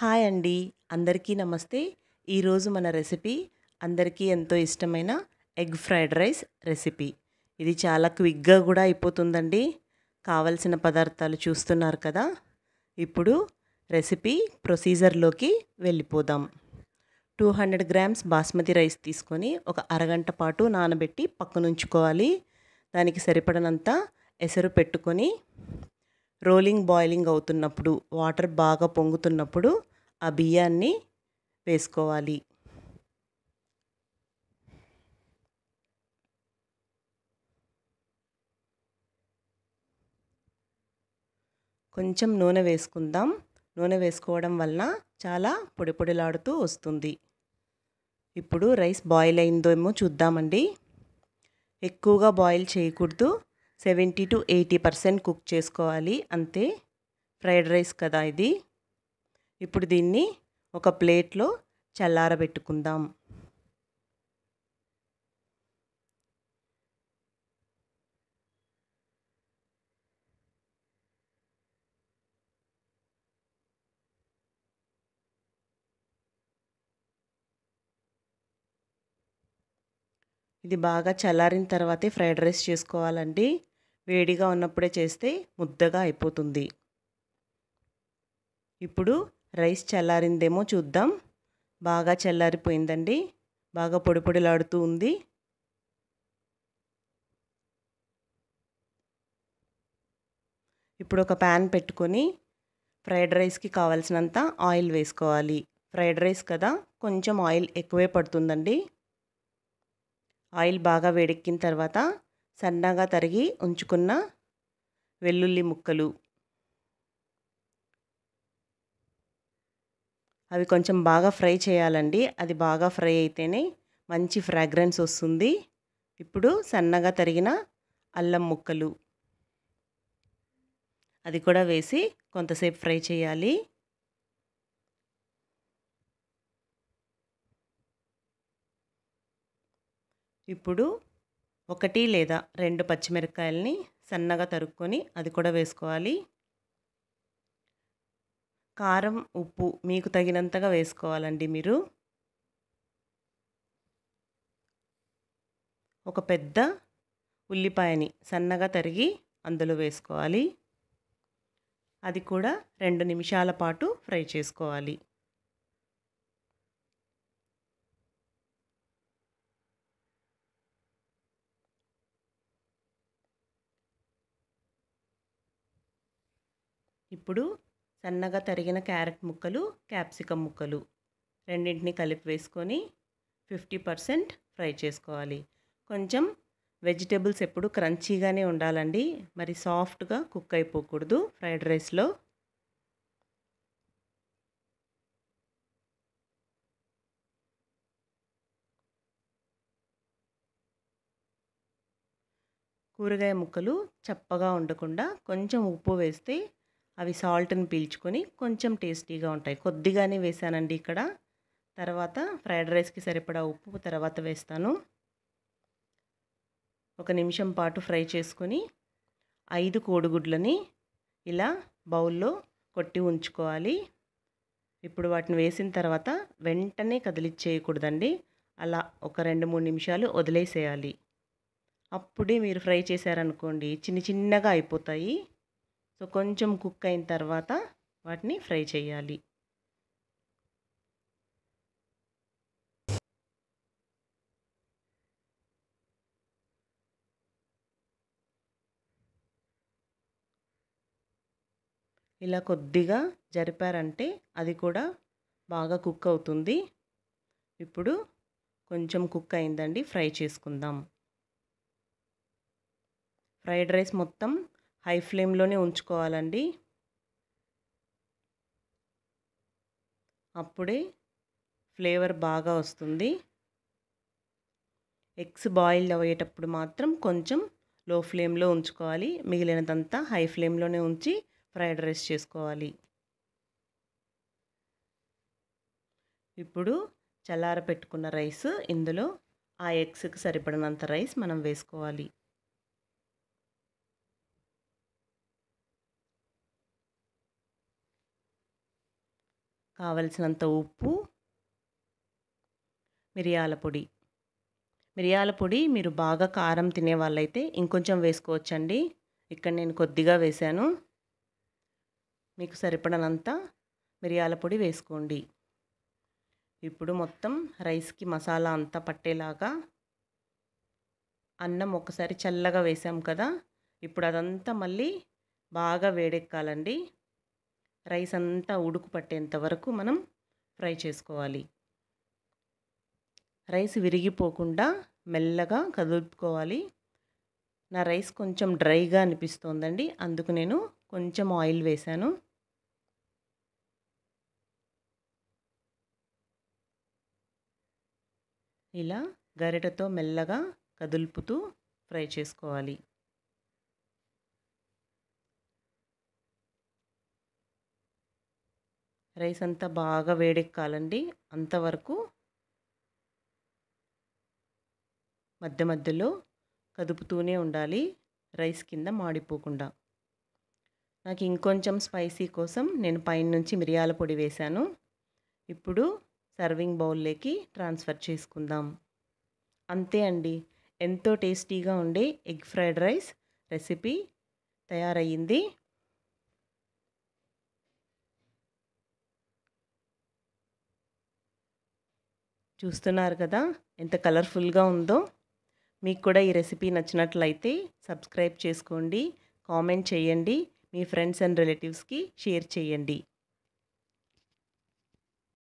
Hi అండి. అందరికీ నమస్తే. ఈరోజు మన రెసిపీ అందరికీ ఎంతో ఇష్టమైన ఎగ్ ఫ్రైడ్ రైస్ రెసిపీ. ఇది చాలా క్విక్‌గా కూడా అయిపోతుందండి. కావలసిన పదార్థాలు చూస్తున్నారు కదా! ఇప్పుడు రెసిపీ ప్రొసీజర్‌లోకి వెళ్ళిపోదాం. 200 గ్రామ్స్ బాస్మతి రైస్ తీసుకొని ఒక అరగంట పాటు నానబెట్టి పక్కనుంచుకోవాలి. దానికి సరిపడనంత ఎసరు పెట్టుకొని రోలింగ్ బాయిలింగ్ అవుతున్నప్పుడు వాటర్ బాగా పొంగుతున్నప్పుడు ఆ బియ్యాన్ని వేసుకోవాలి. కొంచెం నూనె వేసుకుందాం. నూనె వేసుకోవడం వలన చాలా పొడి పొడిలాడుతూ వస్తుంది. ఇప్పుడు రైస్ బాయిల్ అయిందేమో చూద్దామండి. ఎక్కువగా బాయిల్ చేయకూడదు. 70-80% కుక్ చేసుకోవాలి అంతే. ఫ్రైడ్ రైస్ కదా ఇది. ఇప్పుడు దీన్ని ఒక ప్లేట్లో చల్లారబెట్టుకుందాం. ఇది బాగా చల్లారిన తర్వాతే ఫ్రైడ్ రైస్ చేసుకోవాలండి. వేడిగా ఉన్నప్పుడే చేస్తే ముద్దగా అయిపోతుంది. ఇప్పుడు రైస్ చల్లారిందేమో చూద్దాం. బాగా చల్లారిపోయిందండి. బాగా పొడి పొడిలాడుతూ ఉంది. ఇప్పుడు ఒక ప్యాన్ పెట్టుకొని ఫ్రైడ్ రైస్కి కావాల్సినంత ఆయిల్ వేసుకోవాలి. ఫ్రైడ్ రైస్ కదా, కొంచెం ఆయిల్ ఎక్కువే పడుతుందండి. ఆయిల్ బాగా వేడెక్కిన తర్వాత సన్నగా తరిగి ఉంచుకున్న వెల్లుల్లి ముక్కలు, అవి కొంచెం బాగా ఫ్రై చేయాలండి. అది బాగా ఫ్రై అయితేనే మంచి ఫ్రాగ్రెన్స్ వస్తుంది. ఇప్పుడు సన్నగా తరిగిన అల్లం ముక్కలు, అది కూడా వేసి కొంతసేపు ఫ్రై చేయాలి. ఇప్పుడు 1 లేదా 2 పచ్చిమిరపకాయలని సన్నగా తరుక్కొని అది కూడా వేసుకోవాలి. కారం, ఉప్పు మీకు తగినంతగా వేసుకోవాలండి మీరు. ఒక పెద్ద ఉల్లిపాయని సన్నగా తరిగి అందులో వేసుకోవాలి. అది కూడా 2 నిమిషాల పాటు ఫ్రై చేసుకోవాలి. ఇప్పుడు సన్నగా తరిగిన క్యారెట్ ముక్కలు, క్యాప్సికమ్ ముక్కలు రెండింటిని కలిపి వేసుకొని 50% ఫ్రై చేసుకోవాలి. కొంచెం వెజిటేబుల్స్ ఎప్పుడు క్రంచీగానే ఉండాలండి. మరి సాఫ్ట్గా కుక్ అయిపోకూడదు ఫ్రైడ్ రైస్లో. కూరగాయ ముక్కలు చప్పగా ఉండకుండా కొంచెం ఉప్పు వేస్తే అవి సాల్ట్ని పీల్చుకొని కొంచెం టేస్టీగా ఉంటాయి. కొద్దిగానే వేసానండి ఇక్కడ. తర్వాత ఫ్రైడ్ రైస్కి సరిపడా ఉప్పు తర్వాత వేస్తాను. 1 నిమిషం పాటు ఫ్రై చేసుకొని 5 కోడిగుడ్లని ఇలా బౌల్లో కొట్టి ఉంచుకోవాలి. ఇప్పుడు వాటిని వేసిన తర్వాత వెంటనే కదిలిచ్చేయకూడదండి. అలా ఒక 2-3 నిమిషాలు వదిలేసేయాలి. అప్పుడే మీరు ఫ్రై చేశారనుకోండి చిన్న చిన్నగా అయిపోతాయి. సో కొంచెం కుక్ అయిన తర్వాత వాటిని ఫ్రై చేయాలి. ఇలా కొద్దిగా జరిపారంటే అది కూడా బాగా కుక్ అవుతుంది. ఇప్పుడు కొంచెం కుక్ అయిందండి, ఫ్రై చేసుకుందాం. ఫ్రైడ్ రైస్ మొత్తం హై ఫ్లేమ్లోనే ఉంచుకోవాలండి. అప్పుడే ఫ్లేవర్ బాగా వస్తుంది. ఎగ్స్ బాయిల్ అయ్యేటప్పుడు మాత్రం కొంచెం లో ఫ్లేమ్లో ఉంచుకోవాలి. మిగిలినదంతా హై ఫ్లేమ్లోనే ఉంచి ఫ్రైడ్ రైస్ చేసుకోవాలి. ఇప్పుడు చల్లార పెట్టుకున్న రైస్ ఇందులో ఆ ఎగ్స్కి సరిపడినంత రైస్ మనం వేసుకోవాలి. కావలసినంత ఉప్పు, మిరియాల పొడి. మిరియాల పొడి మీరు బాగా కారం తినే వాళ్ళైతే ఇంకొంచెం వేసుకోవచ్చండి. ఇక్కడ నేను కొద్దిగా వేశాను. మీకు సరిపడనంత మిరియాల పొడి వేసుకోండి. ఇప్పుడు మొత్తం రైస్కి మసాలా అంతా పట్టేలాగా అన్నం ఒకసారి చల్లగా వేసాం కదా, ఇప్పుడు అదంతా మళ్ళీ బాగా వేడెక్కాలండి. రైస్ అంతా ఉడుకు పట్టేంత వరకు మనం ఫ్రై చేసుకోవాలి. రైస్ విరిగిపోకుండా మెల్లగా కదుపుకోవాలి. నా రైస్ కొంచెం డ్రైగా అనిపిస్తోందండి, అందుకు నేను కొంచెం ఆయిల్ వేశాను. ఇలా గరిటెతో మెల్లగా కదులుపుతూ ఫ్రై చేసుకోవాలి. రైస్ అంతా బాగా వేడెక్కాలండి. అంతవరకు మధ్య మధ్యలో కదుపుతూనే ఉండాలి, రైస్ కింద మాడిపోకుండా. నాకు ఇంకొంచెం స్పైసీ కోసం నేను పైనుంచి మిరియాల పొడి వేశాను. ఇప్పుడు సర్వింగ్ బౌల్లోకి ట్రాన్స్ఫర్ చేసుకుందాం. అంతే అండి, ఎంతో టేస్టీగా ఉండే ఎగ్ ఫ్రైడ్ రైస్ రెసిపీ తయారయ్యింది. చూస్తున్నారు కదా ఎంత కలర్ఫుల్గా ఉందో. మీకు కూడా ఈ రెసిపీ నచ్చినట్లయితే సబ్స్క్రైబ్ చేసుకోండి, కామెంట్ చేయండి, మీ ఫ్రెండ్స్ అండ్ రిలేటివ్స్కి షేర్ చేయండి.